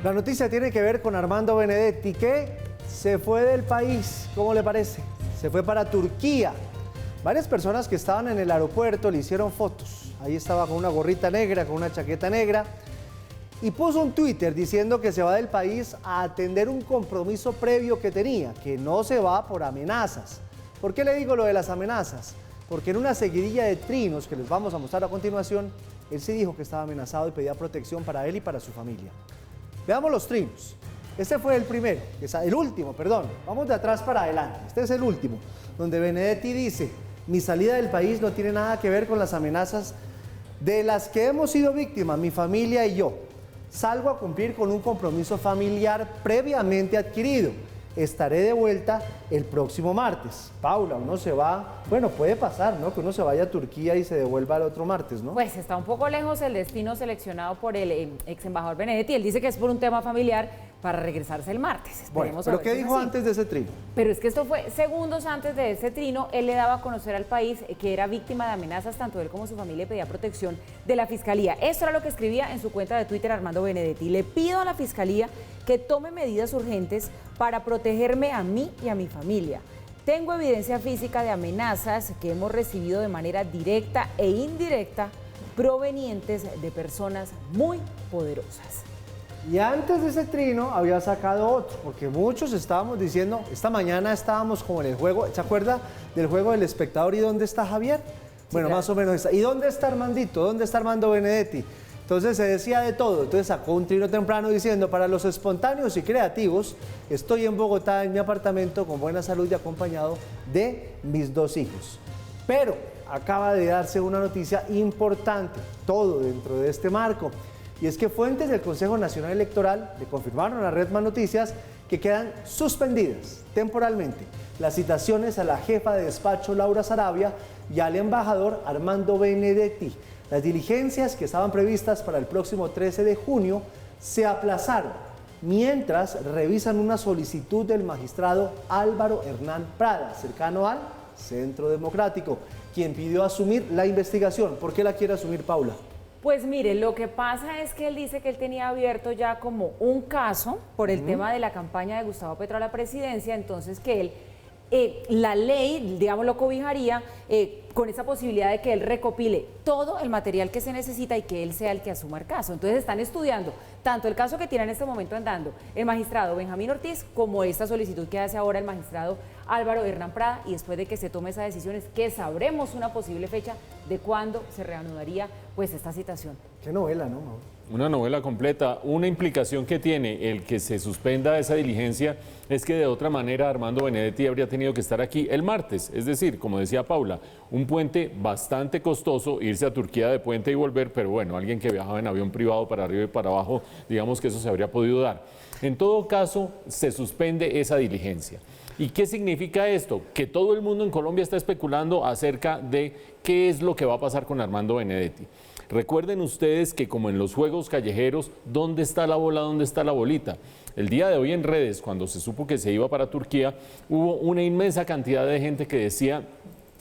La noticia tiene que ver con Armando Benedetti, que se fue del país. ¿Cómo le parece? Se fue para Turquía. Varias personas que estaban en el aeropuerto le hicieron fotos. Ahí estaba con una gorrita negra, con una chaqueta negra. Y puso un Twitter diciendo que se va del país a atender un compromiso previo que tenía, que no se va por amenazas. ¿Por qué le digo lo de las amenazas? Porque en una seguidilla de trinos que les vamos a mostrar a continuación, él sí dijo que estaba amenazado y pedía protección para él y para su familia. Veamos los trinos. Este fue el primero, el último, perdón. Vamos de atrás para adelante. Este es el último, donde Benedetti dice: mi salida del país no tiene nada que ver con las amenazas de las que hemos sido víctimas, mi familia y yo. Salgo a cumplir con un compromiso familiar previamente adquirido. Estaré de vuelta el próximo martes. Paula, uno se va, bueno, puede pasar, ¿no? Que uno se vaya a Turquía y se devuelva el otro martes, ¿no? Pues está un poco lejos el destino seleccionado por el ex embajador Benedetti. Él dice que es por un tema familiar para regresarse el martes. Bueno, ¿pero qué dijo antes de ese trino? Pero es que esto fue segundos antes de ese trino. Él le daba a conocer al país que era víctima de amenazas, tanto él como su familia, y pedía protección de la Fiscalía. Esto era lo que escribía en su cuenta de Twitter Armando Benedetti. Le pido a la Fiscalía que tome medidas urgentes para protegerme a mí y a mi familia. Tengo evidencia física de amenazas que hemos recibido de manera directa e indirecta provenientes de personas muy poderosas. Y antes de ese trino había sacado otro, porque muchos estábamos diciendo, esta mañana estábamos como en el juego, ¿se acuerda del juego del espectador y dónde está Javier? Bueno, claro, más o menos está. ¿Y dónde está Armandito? ¿Dónde está Armando Benedetti? Entonces se decía de todo. Entonces sacó un trino temprano diciendo: para los espontáneos y creativos, estoy en Bogotá en mi apartamento con buena salud y acompañado de mis 2 hijos. Pero acaba de darse una noticia importante, todo dentro de este marco. Y es que fuentes del Consejo Nacional Electoral le confirmaron a Redman Noticias que quedan suspendidas temporalmente las citaciones a la jefa de despacho Laura Sarabia y al embajador Armando Benedetti. Las diligencias que estaban previstas para el próximo 13 de junio se aplazaron, mientras revisan una solicitud del magistrado Álvaro Hernán Prada, cercano al Centro Democrático, quien pidió asumir la investigación. ¿Por qué la quiere asumir, Paula? Pues mire, lo que pasa es que él dice que él tenía abierto ya como un caso por el tema de la campaña de Gustavo Petro a la presidencia, entonces que él, la ley, digamos, lo cobijaría con esa posibilidad de que él recopile todo el material que se necesita y que él sea el que asuma el caso. Entonces están estudiando tanto el caso que tiene en este momento andando el magistrado Benjamín Ortiz, como esta solicitud que hace ahora el magistrado Álvaro Hernán Prada, y después de que se tome esa decisión es que sabremos una posible fecha de cuándo se reanudaría pues esta citación. Qué novela, ¿no? Una novela completa. Una implicación que tiene el que se suspenda esa diligencia es que de otra manera Armando Benedetti habría tenido que estar aquí el martes. Es decir, como decía Paula, un puente bastante costoso, irse a Turquía de puente y volver, pero bueno, alguien que viajaba en avión privado para arriba y para abajo, digamos que eso se habría podido dar. En todo caso, se suspende esa diligencia. ¿Y qué significa esto? Que todo el mundo en Colombia está especulando acerca de qué es lo que va a pasar con Armando Benedetti. Recuerden ustedes que, como en los juegos callejeros, ¿dónde está la bola, dónde está la bolita? El día de hoy en redes, cuando se supo que se iba para Turquía, hubo una inmensa cantidad de gente que decía: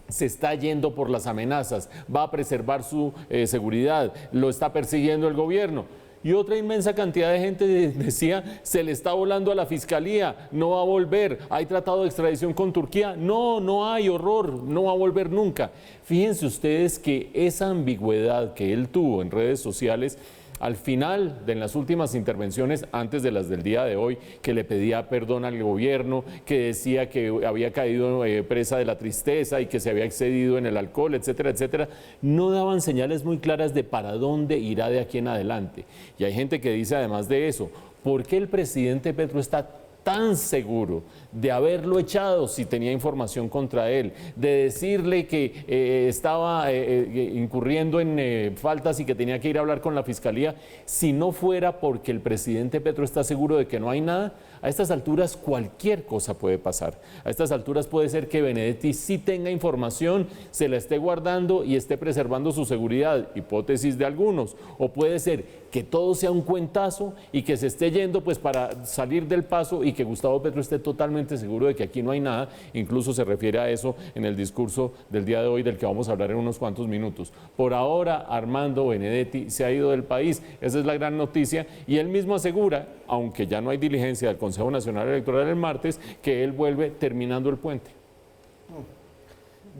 se está yendo por las amenazas, va a preservar su seguridad, lo está persiguiendo el gobierno. Y otra inmensa cantidad de gente decía: se le está volando a la Fiscalía, no va a volver, hay tratado de extradición con Turquía, no hay, horror, no va a volver nunca. Fíjense ustedes que esa ambigüedad que él tuvo en redes sociales, al final de las últimas intervenciones, antes de las del día de hoy, que le pedía perdón al gobierno, que decía que había caído presa de la tristeza y que se había excedido en el alcohol, etcétera, etcétera, no daban señales muy claras de para dónde irá de aquí en adelante. Y hay gente que dice, además de eso, ¿por qué el presidente Petro está tan seguro de haberlo echado si tenía información contra él, de decirle que estaba incurriendo en faltas y que tenía que ir a hablar con la Fiscalía, si no fuera porque el presidente Petro está seguro de que no hay nada? A estas alturas cualquier cosa puede pasar. A estas alturas puede ser que Benedetti sí tenga información, se la esté guardando y esté preservando su seguridad, hipótesis de algunos, o puede ser que todo sea un cuentazo y que se esté yendo pues para salir del paso y que Gustavo Petro esté totalmente seguro de que aquí no hay nada, incluso se refiere a eso en el discurso del día de hoy del que vamos a hablar en unos cuantos minutos. Por ahora Armando Benedetti se ha ido del país, esa es la gran noticia, y él mismo asegura, aunque ya no hay diligencia del Consejo Nacional Electoral el martes, que él vuelve terminando el puente.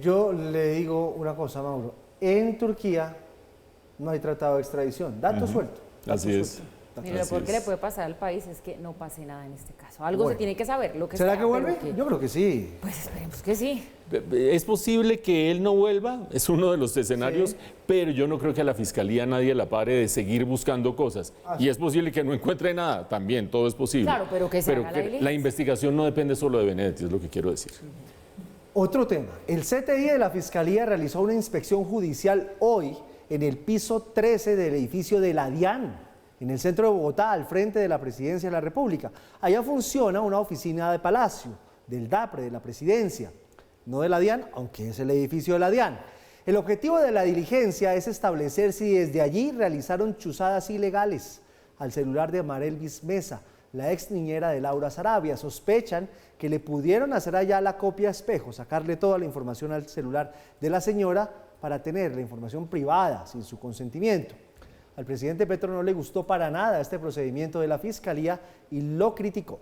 Yo le digo una cosa, Mauro. En Turquía no hay tratado de extradición. Dato suelto. Así es. Mira, lo peor que le puede pasar al país es que no pase nada en este caso. Algo se tiene que saber, lo que ¿Será sea, que vuelve? pero Yo creo que sí. pues esperemos que sí. Es posible que él no vuelva, es uno de los escenarios, pero yo no creo que a la Fiscalía nadie la pare de seguir buscando cosas. Y es posible que no encuentre nada, también, todo es posible. Claro, pero que se haga la diligencia. La investigación no depende solo de Benedetti, es lo que quiero decir. Otro tema. El CTI de la Fiscalía realizó una inspección judicial hoy en el piso 13 del edificio de la DIAN, en el centro de Bogotá, al frente de la Presidencia de la República. Allá funciona una oficina de Palacio, del DAPRE, de la Presidencia, no de la DIAN, aunque es el edificio de la DIAN. El objetivo de la diligencia es establecer si desde allí realizaron chuzadas ilegales al celular de Marelvis Mesa, la ex niñera de Laura Sarabia. Sospechan que le pudieron hacer allá la copia espejo, sacarle toda la información al celular de la señora para tener la información privada sin su consentimiento. Al presidente Petro no le gustó para nada este procedimiento de la Fiscalía y lo criticó.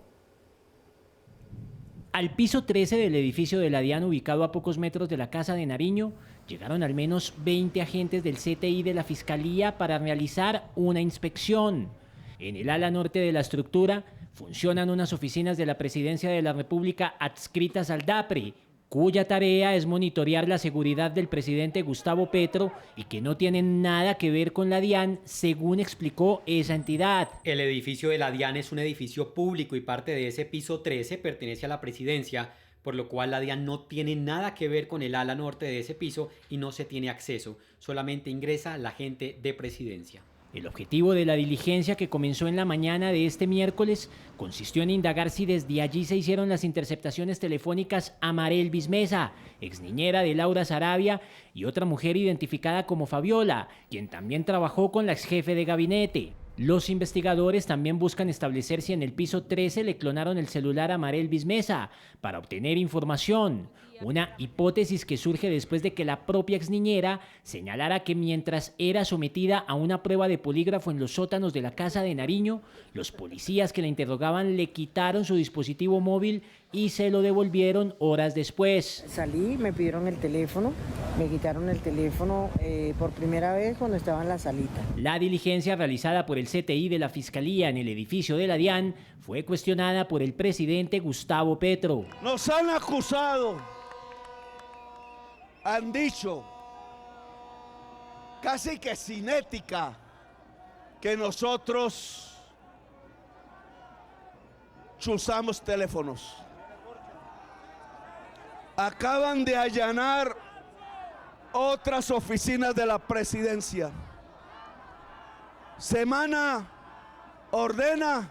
Al piso 13 del edificio de la DIAN, ubicado a pocos metros de la Casa de Nariño, llegaron al menos 20 agentes del CTI de la Fiscalía para realizar una inspección. En el ala norte de la estructura funcionan unas oficinas de la Presidencia de la República adscritas al DAPRE, cuya tarea es monitorear la seguridad del presidente Gustavo Petro y que no tienen nada que ver con la DIAN, según explicó esa entidad. El edificio de la DIAN es un edificio público y parte de ese piso 13 pertenece a la presidencia, por lo cual la DIAN no tiene nada que ver con el ala norte de ese piso y no se tiene acceso, solamente ingresa la gente de presidencia. El objetivo de la diligencia, que comenzó en la mañana de este miércoles, consistió en indagar si desde allí se hicieron las interceptaciones telefónicas a Marelvis Mesa, exniñera de Laura Sarabia, y otra mujer identificada como Fabiola, quien también trabajó con la exjefe de gabinete. Los investigadores también buscan establecer si en el piso 13 le clonaron el celular a Marelvis Mesa para obtener información, una hipótesis que surge después de que la propia exniñera señalara que mientras era sometida a una prueba de polígrafo en los sótanos de la Casa de Nariño, los policías que la interrogaban le quitaron su dispositivo móvil y se lo devolvieron horas después. Salí, me pidieron el teléfono, me quitaron el teléfono por primera vez cuando estaba en la salita. La diligencia realizada por el CTI de la Fiscalía en el edificio de la DIAN fue cuestionada por el presidente Gustavo Petro. Nos han acusado, han dicho, casi que sin ética, que nosotros chuzamos teléfonos. Acaban de allanar otras oficinas de la presidencia. Semana ordena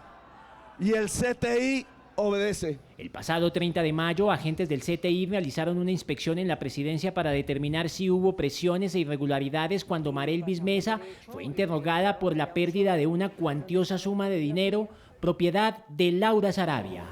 y el CTI obedece. El pasado 30 de mayo, agentes del CTI realizaron una inspección en la presidencia para determinar si hubo presiones e irregularidades cuando Marelvis Mesa fue interrogada por la pérdida de una cuantiosa suma de dinero, propiedad de Laura Sarabia.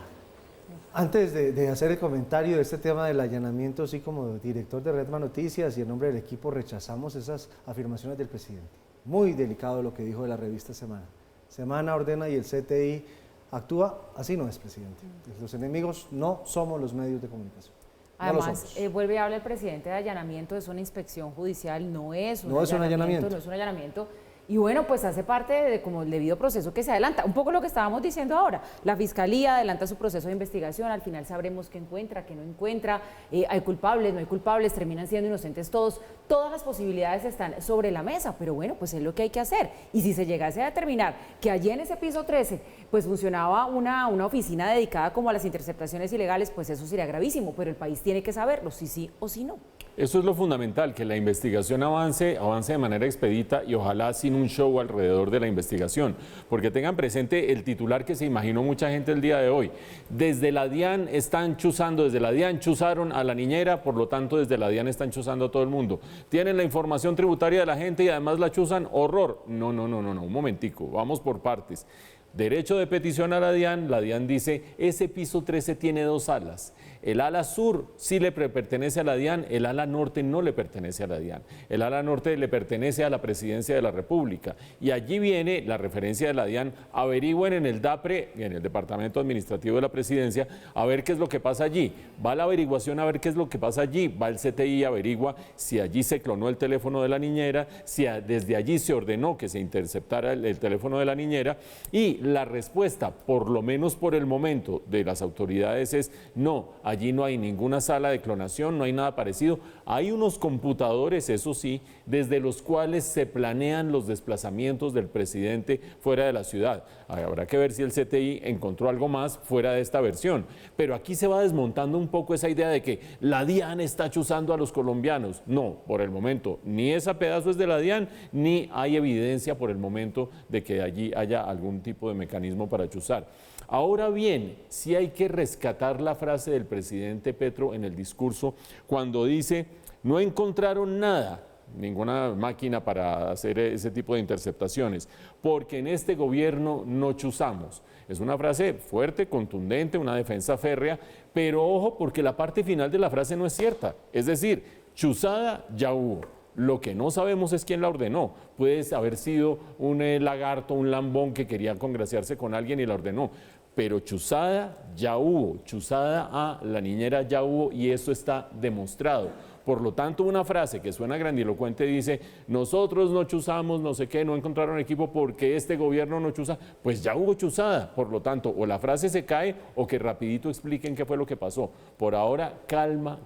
Antes de hacer el comentario de este tema del allanamiento, así como director de Redman Noticias y en nombre del equipo, rechazamos esas afirmaciones del presidente. Muy delicado lo que dijo de la revista Semana. Semana ordena y el CTI actúa, así no es, presidente. Los enemigos no somos los medios de comunicación. Además, vuelve a hablar el presidente de allanamiento, es una inspección judicial, no es un allanamiento. Y bueno, pues hace parte de como el debido proceso que se adelanta. Un poco lo que estábamos diciendo ahora. La Fiscalía adelanta su proceso de investigación, al final sabremos qué encuentra, qué no encuentra, hay culpables, no hay culpables, terminan siendo inocentes todos. Todas las posibilidades están sobre la mesa, pero bueno, pues es lo que hay que hacer. Y si se llegase a determinar que allí en ese piso 13 pues funcionaba una oficina dedicada como a las interceptaciones ilegales, pues eso sería gravísimo, pero el país tiene que saberlo, si sí o si no. Eso es lo fundamental, que la investigación avance de manera expedita y ojalá sin un show alrededor de la investigación, porque tengan presente el titular que se imaginó mucha gente el día de hoy. Desde la DIAN están chuzando, desde la DIAN chuzaron a la niñera, por lo tanto desde la DIAN están chuzando a todo el mundo. Tienen la información tributaria de la gente y además la chuzan, horror. No, un momentico, vamos por partes. Derecho de petición a la DIAN dice, ese piso 13 tiene 2 alas. El ala sur sí le pertenece a la DIAN, el ala norte no le pertenece a la DIAN. El ala norte le pertenece a la Presidencia de la República. Y allí viene la referencia de la DIAN, averigüen en el DAPRE, en el Departamento Administrativo de la Presidencia, a ver qué es lo que pasa allí. Va la averiguación a ver qué es lo que pasa allí, va el CTI, averigua si allí se clonó el teléfono de la niñera, si desde allí se ordenó que se interceptara el teléfono de la niñera, y la respuesta, por lo menos por el momento, de las autoridades es no. Allí no hay ninguna sala de clonación, no hay nada parecido. Hay unos computadores, eso sí, desde los cuales se planean los desplazamientos del presidente fuera de la ciudad. Habrá que ver si el CTI encontró algo más fuera de esta versión. Pero aquí se va desmontando un poco esa idea de que la DIAN está chuzando a los colombianos. No, por el momento, ni ese pedazo es de la DIAN, ni hay evidencia por el momento de que allí haya algún tipo de mecanismo para chuzar. Ahora bien, sí hay que rescatar la frase del presidente Petro en el discurso cuando dice, no encontraron nada, ninguna máquina para hacer ese tipo de interceptaciones, porque en este gobierno no chuzamos. Es una frase fuerte, contundente, una defensa férrea, pero ojo porque la parte final de la frase no es cierta. Es decir, chuzada ya hubo. Lo que no sabemos es quién la ordenó. Puede haber sido un lagarto, un lambón que quería congraciarse con alguien y la ordenó. Pero chuzada ya hubo, chuzada a la niñera ya hubo y eso está demostrado. Por lo tanto, una frase que suena grandilocuente dice, nosotros no chuzamos, no sé qué, no encontraron equipo porque este gobierno no chuza, pues ya hubo chuzada. Por lo tanto, o la frase se cae o que rapidito expliquen qué fue lo que pasó. Por ahora, calma,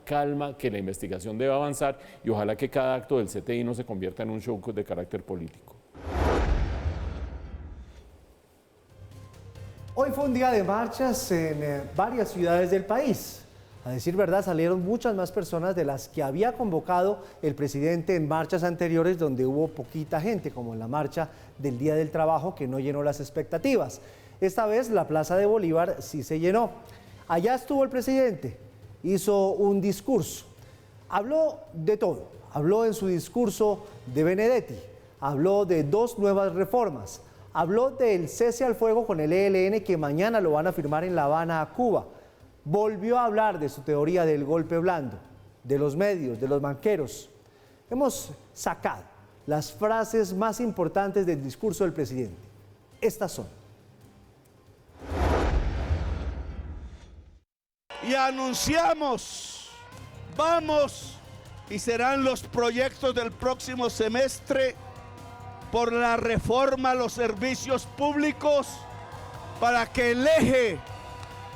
que la investigación debe avanzar y ojalá que cada acto del CTI no se convierta en un show de carácter político. Hoy fue un día de marchas en varias ciudades del país. A decir verdad, salieron muchas más personas de las que había convocado el presidente en marchas anteriores donde hubo poquita gente, como en la marcha del Día del Trabajo que no llenó las expectativas. Esta vez la Plaza de Bolívar sí se llenó. Allá estuvo el presidente, hizo un discurso, habló de todo. Habló en su discurso de Benedetti, habló de 2 nuevas reformas, habló del cese al fuego con el ELN que mañana lo van a firmar en La Habana, Cuba. Volvió a hablar de su teoría del golpe blando, de los medios, de los banqueros. Hemos sacado las frases más importantes del discurso del presidente. Estas son. Y anunciamos, vamos, y serán los proyectos del próximo semestre por la reforma a los servicios públicos para que el eje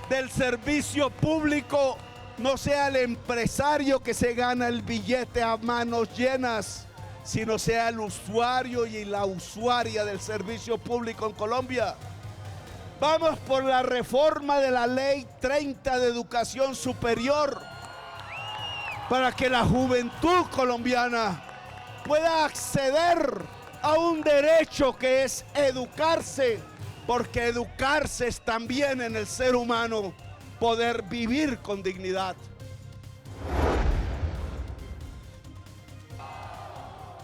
del servicio público no sea el empresario que se gana el billete a manos llenas, sino sea el usuario y la usuaria del servicio público en Colombia. Vamos por la reforma de la Ley 30 de Educación Superior para que la juventud colombiana pueda acceder a un derecho que es educarse, porque educarse es también en el ser humano poder vivir con dignidad.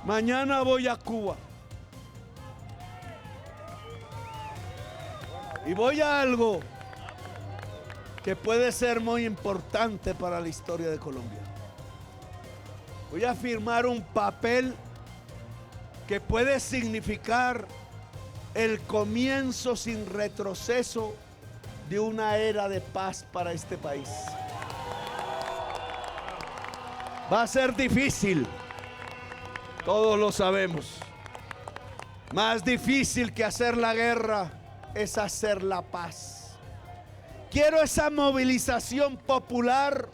Mañana voy a Cuba y voy a algo que puede ser muy importante para la historia de Colombia. Voy a firmar un papel que puede significar el comienzo sin retroceso de una era de paz para este país. Va a ser difícil, todos lo sabemos. Más difícil que hacer la guerra es hacer la paz. Quiero esa movilización popular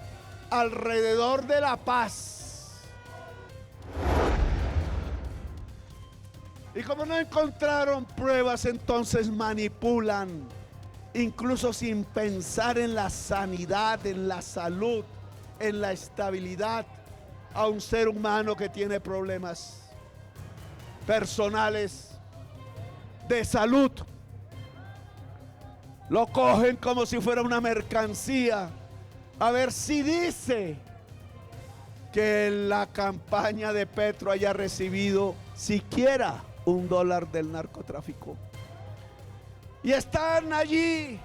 alrededor de la paz. Y como no encontraron pruebas, entonces manipulan, incluso sin pensar en la sanidad, en la salud, en la estabilidad, a un ser humano que tiene problemas personales de salud. Lo cogen como si fuera una mercancía. A ver si dice que la campaña de Petro haya recibido siquiera $1 del narcotráfico. Y están allí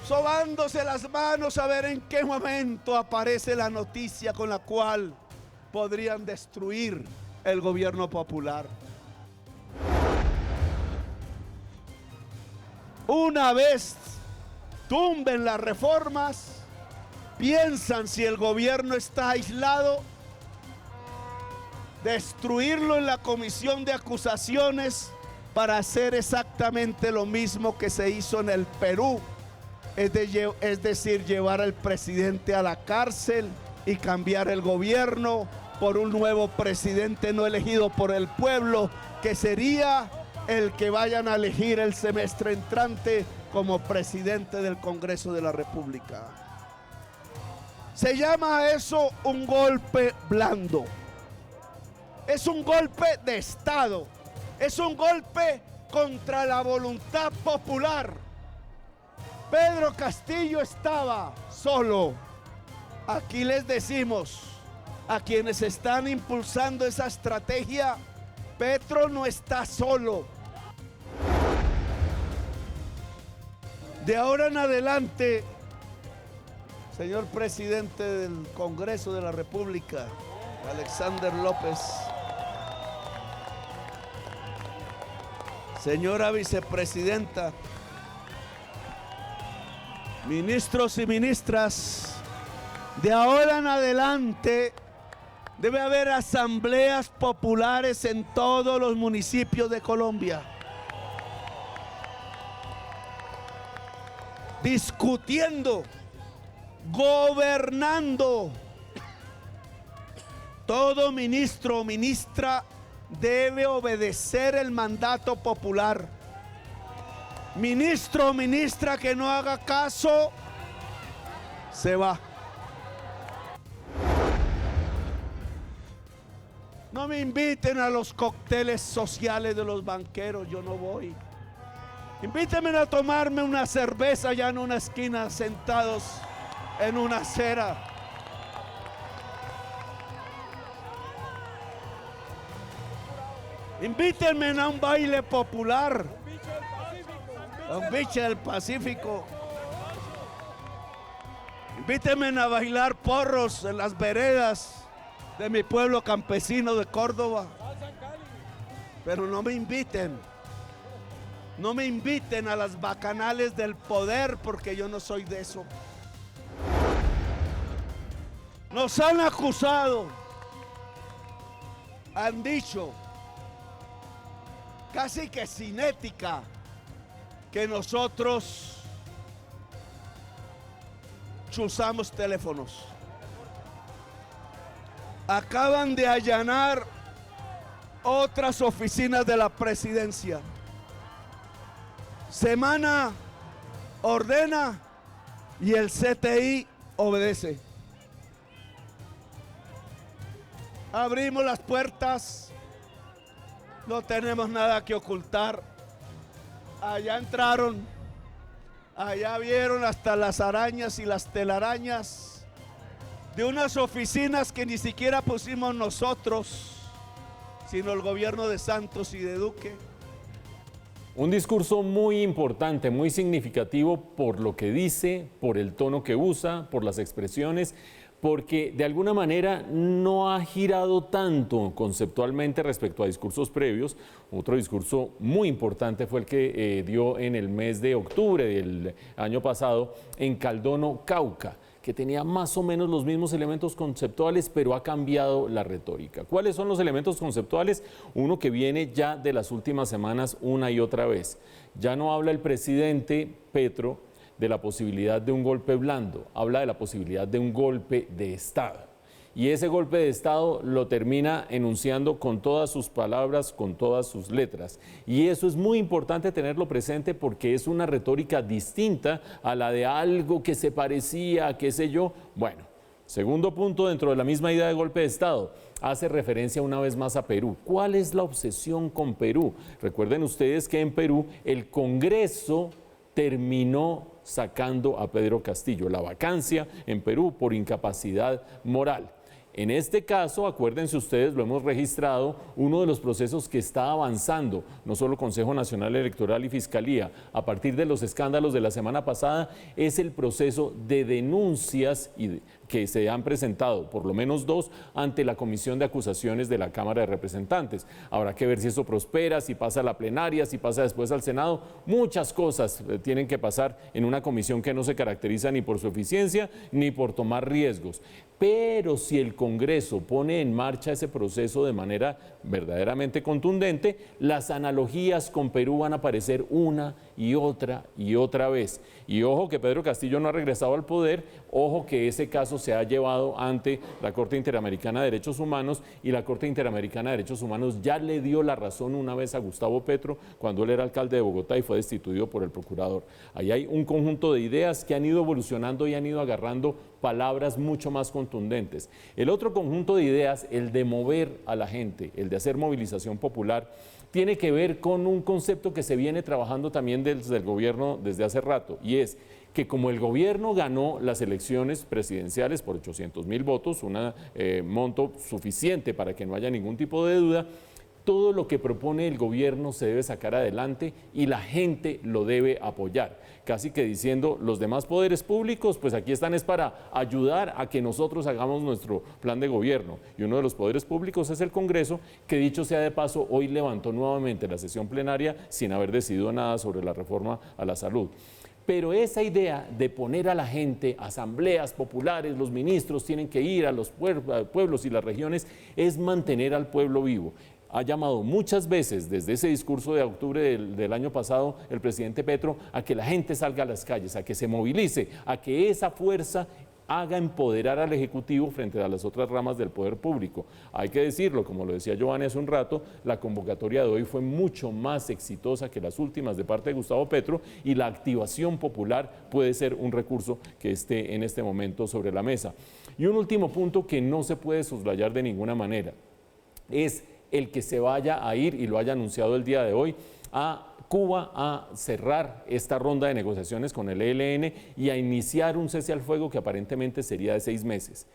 sobándose las manos a ver en qué momento aparece la noticia con la cual podrían destruir el gobierno popular. Una vez tumben las reformas, piensan si el gobierno está aislado, destruirlo en la comisión de acusaciones para hacer exactamente lo mismo que se hizo en el Perú, es decir, llevar al presidente a la cárcel y cambiar el gobierno por un nuevo presidente no elegido por el pueblo, que sería el que vayan a elegir el semestre entrante como presidente del Congreso de la República. Se llama eso un golpe blando. Es un golpe de Estado. Es un golpe contra la voluntad popular. Pedro Castillo estaba solo. Aquí les decimos a quienes están impulsando esa estrategia, Petro no está solo. De ahora en adelante, señor presidente del Congreso de la República, Alexander López, señora vicepresidenta, ministros y ministras, de ahora en adelante debe haber asambleas populares en todos los municipios de Colombia, discutiendo, gobernando. Todo ministro o ministra debe obedecer el mandato popular. Ministro o ministra que no haga caso, se va. No me inviten a los cócteles sociales de los banqueros, yo no voy. Invítenme a tomarme una cerveza allá en una esquina, sentados en una acera. Invítenme a un baile popular, a un biche del Pacífico. Invítenme a bailar porros en las veredas de mi pueblo campesino de Córdoba. Pero no me inviten. No me inviten a las bacanales del poder, porque yo no soy de eso. Nos han acusado, han dicho, casi que sin ética, que nosotros chuzamos teléfonos. Acaban de allanar otras oficinas de la presidencia. Semana ordena y el CTI obedece. Abrimos las puertas, no tenemos nada que ocultar. Allá entraron, allá vieron hasta las arañas y las telarañas de unas oficinas que ni siquiera pusimos nosotros, sino el gobierno de Santos y de Duque. Un discurso muy importante, muy significativo por lo que dice, por el tono que usa, por las expresiones, porque de alguna manera no ha girado tanto conceptualmente respecto a discursos previos. Otro discurso muy importante fue el que dio en el mes de octubre del año pasado en Caldono, Cauca, que tenía más o menos los mismos elementos conceptuales, pero ha cambiado la retórica. ¿Cuáles son los elementos conceptuales? Uno que viene ya de las últimas semanas una y otra vez. Ya no habla el presidente Petro de la posibilidad de un golpe blando, habla de la posibilidad de un golpe de Estado. Y ese golpe de Estado lo termina enunciando con todas sus palabras, con todas sus letras. Y eso es muy importante tenerlo presente porque es una retórica distinta a la de algo que se parecía, qué sé yo. Bueno, Segundo punto, dentro de la misma idea de golpe de Estado, hace referencia una vez más a Perú. ¿Cuál es la obsesión con Perú? Recuerden ustedes que en Perú el Congreso terminó sacando a Pedro Castillo, la vacancia en Perú por incapacidad moral. En este caso, acuérdense ustedes, lo hemos registrado, uno de los procesos que está avanzando, no solo Consejo Nacional Electoral y Fiscalía, a partir de los escándalos de la semana pasada, es el proceso de denuncias que se han presentado, por lo menos 2, ante la Comisión de Acusaciones de la Cámara de Representantes. Habrá que ver si eso prospera, si pasa a la plenaria, si pasa después al Senado. Muchas cosas tienen que pasar en una comisión que no se caracteriza ni por su eficiencia ni por tomar riesgos. Pero si el Congreso pone en marcha ese proceso de manera verdaderamente contundente, las analogías con Perú van a aparecer una y otra vez. Y ojo que Pedro Castillo no ha regresado al poder, ojo que ese caso se ha llevado ante la Corte Interamericana de Derechos Humanos y la Corte Interamericana de Derechos Humanos ya le dio la razón una vez a Gustavo Petro cuando él era alcalde de Bogotá y fue destituido por el procurador. Ahí hay un conjunto de ideas que han ido evolucionando y han ido agarrando palabras mucho más contundentes. El otro conjunto de ideas, el de mover a la gente, el de hacer movilización popular, tiene que ver con un concepto que se viene trabajando también desde el gobierno desde hace rato, y es que como el gobierno ganó las elecciones presidenciales por 800.000 votos, un monto suficiente para que no haya ningún tipo de duda, todo lo que propone el gobierno se debe sacar adelante y la gente lo debe apoyar. Casi que diciendo, los demás poderes públicos, pues aquí están es para ayudar a que nosotros hagamos nuestro plan de gobierno. Y uno de los poderes públicos es el Congreso, que dicho sea de paso, hoy levantó nuevamente la sesión plenaria sin haber decidido nada sobre la reforma a la salud. Pero esa idea de poner a la gente, asambleas populares, los ministros tienen que ir a los pueblos y las regiones, es mantener al pueblo vivo. Ha llamado muchas veces desde ese discurso de octubre del año pasado el presidente Petro a que la gente salga a las calles, a que se movilice, a que esa fuerza haga empoderar al Ejecutivo frente a las otras ramas del poder público. Hay que decirlo, como lo decía Giovanni hace un rato, la convocatoria de hoy fue mucho más exitosa que las últimas de parte de Gustavo Petro y la activación popular puede ser un recurso que esté en este momento sobre la mesa. Y un último punto que no se puede soslayar de ninguna manera es el que se vaya a ir, y lo haya anunciado el día de hoy, a Cuba a cerrar esta ronda de negociaciones con el ELN y a iniciar un cese al fuego que aparentemente sería de 6 meses.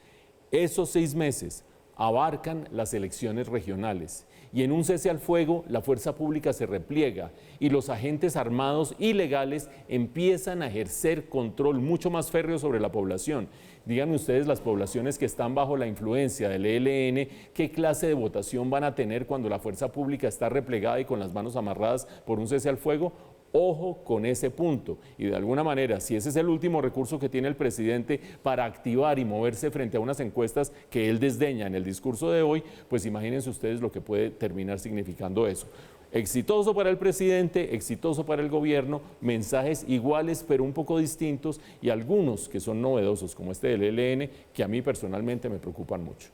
Esos 6 meses abarcan las elecciones regionales y en un cese al fuego la fuerza pública se repliega y los agentes armados ilegales empiezan a ejercer control mucho más férreo sobre la población. Díganme ustedes, las poblaciones que están bajo la influencia del ELN, ¿qué clase de votación van a tener cuando la fuerza pública está replegada y con las manos amarradas por un cese al fuego? Ojo con ese punto y de alguna manera, si ese es el último recurso que tiene el presidente para activar y moverse frente a unas encuestas que él desdeña en el discurso de hoy, pues imagínense ustedes lo que puede terminar significando eso. Exitoso para el presidente, exitoso para el gobierno, mensajes iguales pero un poco distintos y algunos que son novedosos como este del ELN que a mí personalmente me preocupan mucho.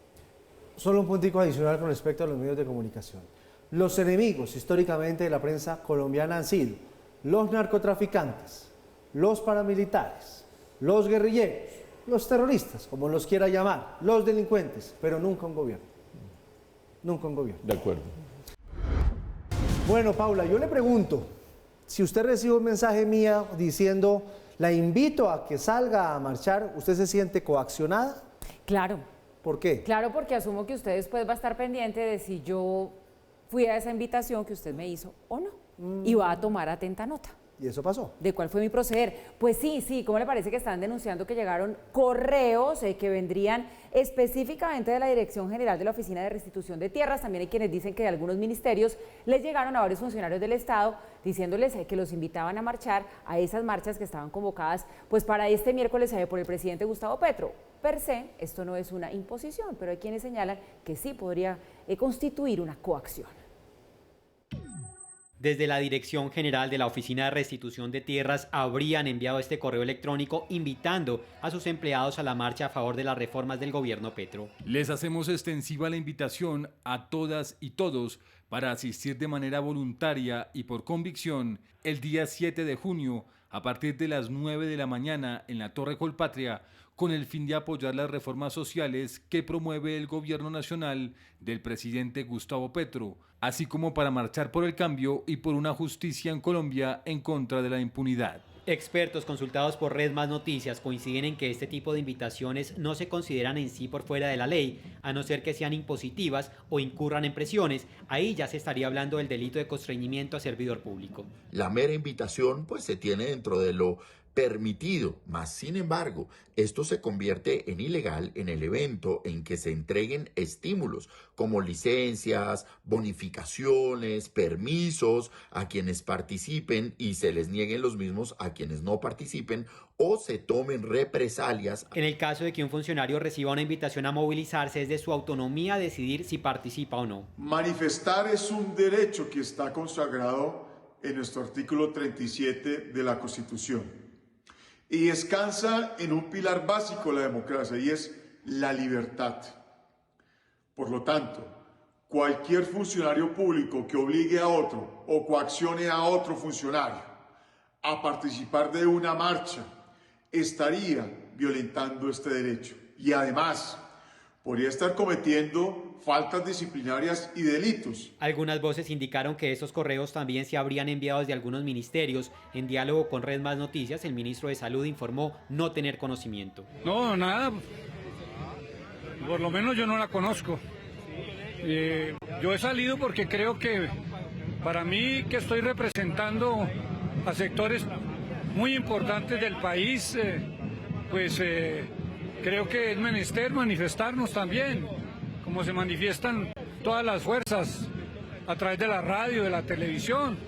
Solo un puntico adicional con respecto a los medios de comunicación. Los enemigos históricamente de la prensa colombiana han sido los narcotraficantes, los paramilitares, los guerrilleros, los terroristas, como los quiera llamar, los delincuentes, pero nunca un gobierno. Nunca un gobierno. De acuerdo. Bueno, Paula, yo le pregunto, si usted recibe un mensaje mío diciendo, la invito a que salga a marchar, ¿usted se siente coaccionada? Claro. ¿Por qué? Claro, porque asumo que usted después va a estar pendiente de si yo fui a esa invitación que usted me hizo o no. Y va a tomar atenta nota. ¿Y eso pasó? ¿De cuál fue mi proceder? Pues sí, ¿cómo le parece que están denunciando que llegaron correos que vendrían específicamente de la Dirección General de la Oficina de Restitución de Tierras? También hay quienes dicen que de algunos ministerios les llegaron a varios funcionarios del Estado diciéndoles que los invitaban a marchar a esas marchas que estaban convocadas pues para este miércoles por el presidente Gustavo Petro. Per se, esto no es una imposición, pero hay quienes señalan que sí podría constituir una coacción. Desde la Dirección General de la Oficina de Restitución de Tierras habrían enviado este correo electrónico invitando a sus empleados a la marcha a favor de las reformas del gobierno Petro. Les hacemos extensiva la invitación a todas y todos para asistir de manera voluntaria y por convicción el día 7 de junio a partir de las 9 de la mañana en la Torre Colpatria, con el fin de apoyar las reformas sociales que promueve el gobierno nacional del presidente Gustavo Petro, así como para marchar por el cambio y por una justicia en Colombia en contra de la impunidad. Expertos consultados por Red Más Noticias coinciden en que este tipo de invitaciones no se consideran en sí por fuera de la ley, a no ser que sean impositivas o incurran en presiones. Ahí ya se estaría hablando del delito de constreñimiento a servidor público. La mera invitación pues se tiene dentro de lo permitido, mas sin embargo, esto se convierte en ilegal en el evento en que se entreguen estímulos como licencias, bonificaciones, permisos a quienes participen y se les nieguen los mismos a quienes no participen o se tomen represalias. En el caso de que un funcionario reciba una invitación a movilizarse, es de su autonomía decidir si participa o no. Manifestar es un derecho que está consagrado en nuestro artículo 37 de la Constitución. Y descansa en un pilar básico de la democracia y es la libertad. Por lo tanto, cualquier funcionario público que obligue a otro o coaccione a otro funcionario a participar de una marcha estaría violentando este derecho y además podría estar cometiendo faltas disciplinarias y delitos. Algunas voces indicaron que estos correos también se habrían enviado desde algunos ministerios. En diálogo con Red Más Noticias, el ministro de Salud informó no tener conocimiento. No, nada. Por lo menos yo no la conozco. Yo he salido porque creo que para mí, que estoy representando a sectores muy importantes del país, creo que es menester manifestarnos también, como se manifiestan todas las fuerzas a través de la radio, de la televisión.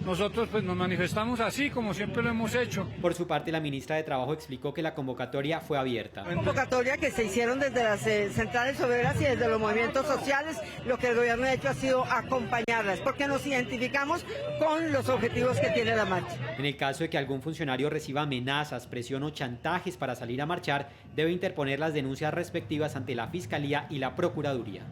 Nosotros pues nos manifestamos así, como siempre lo hemos hecho. Por su parte, la ministra de Trabajo explicó que la convocatoria fue abierta. Convocatoria que se hicieron desde las centrales obreras y desde los movimientos sociales. Lo que el gobierno ha hecho ha sido acompañarlas, porque nos identificamos con los objetivos que tiene la marcha. En el caso de que algún funcionario reciba amenazas, presión o chantajes para salir a marchar, debe interponer las denuncias respectivas ante la Fiscalía y la Procuraduría.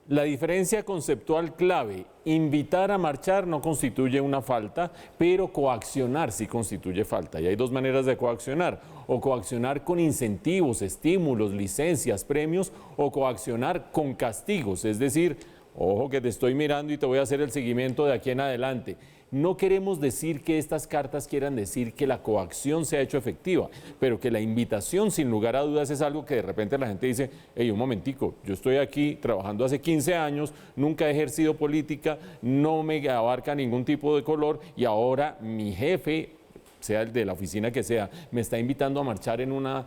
La diferencia conceptual clave: invitar a marchar no constituye una falta, pero coaccionar sí constituye falta. Y hay dos maneras de coaccionar: o coaccionar con incentivos, estímulos, licencias, premios, o coaccionar con castigos, es decir, ojo que te estoy mirando y te voy a hacer el seguimiento de aquí en adelante. No queremos decir que estas cartas quieran decir que la coacción se ha hecho efectiva, pero que la invitación, sin lugar a dudas, es algo que de repente la gente dice: hey, un momentico, yo estoy aquí trabajando hace 15 años, nunca he ejercido política, no me abarca ningún tipo de color y ahora mi jefe, sea el de la oficina que sea, me está invitando a marchar en una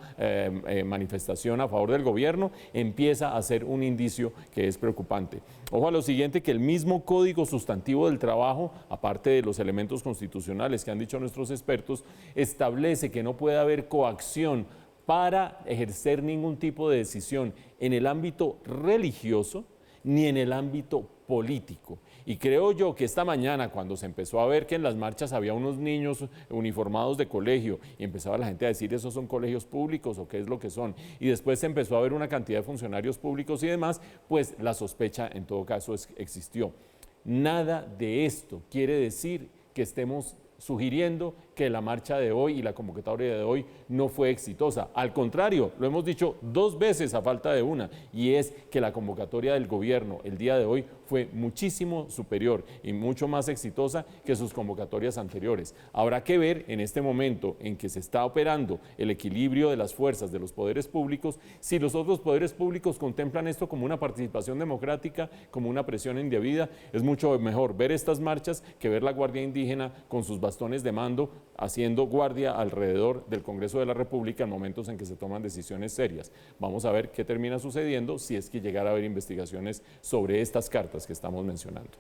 manifestación a favor del gobierno, empieza a ser un indicio que es preocupante. Ojo a lo siguiente, que el mismo Código Sustantivo del Trabajo, aparte de los elementos constitucionales que han dicho nuestros expertos, establece que no puede haber coacción para ejercer ningún tipo de decisión en el ámbito religioso ni en el ámbito político. Y creo yo que esta mañana, cuando se empezó a ver que en las marchas había unos niños uniformados de colegio y empezaba la gente a decir: ¿esos son colegios públicos o qué es lo que son? Y después se empezó a ver una cantidad de funcionarios públicos y demás, pues la sospecha en todo caso existió. Nada de esto quiere decir que estemos sugiriendo que la marcha de hoy y la convocatoria de hoy no fue exitosa. Al contrario, lo hemos dicho 2 veces a falta de una, y es que la convocatoria del gobierno el día de hoy fue muchísimo superior y mucho más exitosa que sus convocatorias anteriores. Habrá que ver en este momento en que se está operando el equilibrio de las fuerzas de los poderes públicos, si los otros poderes públicos contemplan esto como una participación democrática, como una presión indebida. Es mucho mejor ver estas marchas que ver la Guardia Indígena con sus bastones de mando haciendo guardia alrededor del Congreso de la República en momentos en que se toman decisiones serias. Vamos a ver qué termina sucediendo si es que llegara a haber investigaciones sobre estas cartas que estamos mencionando.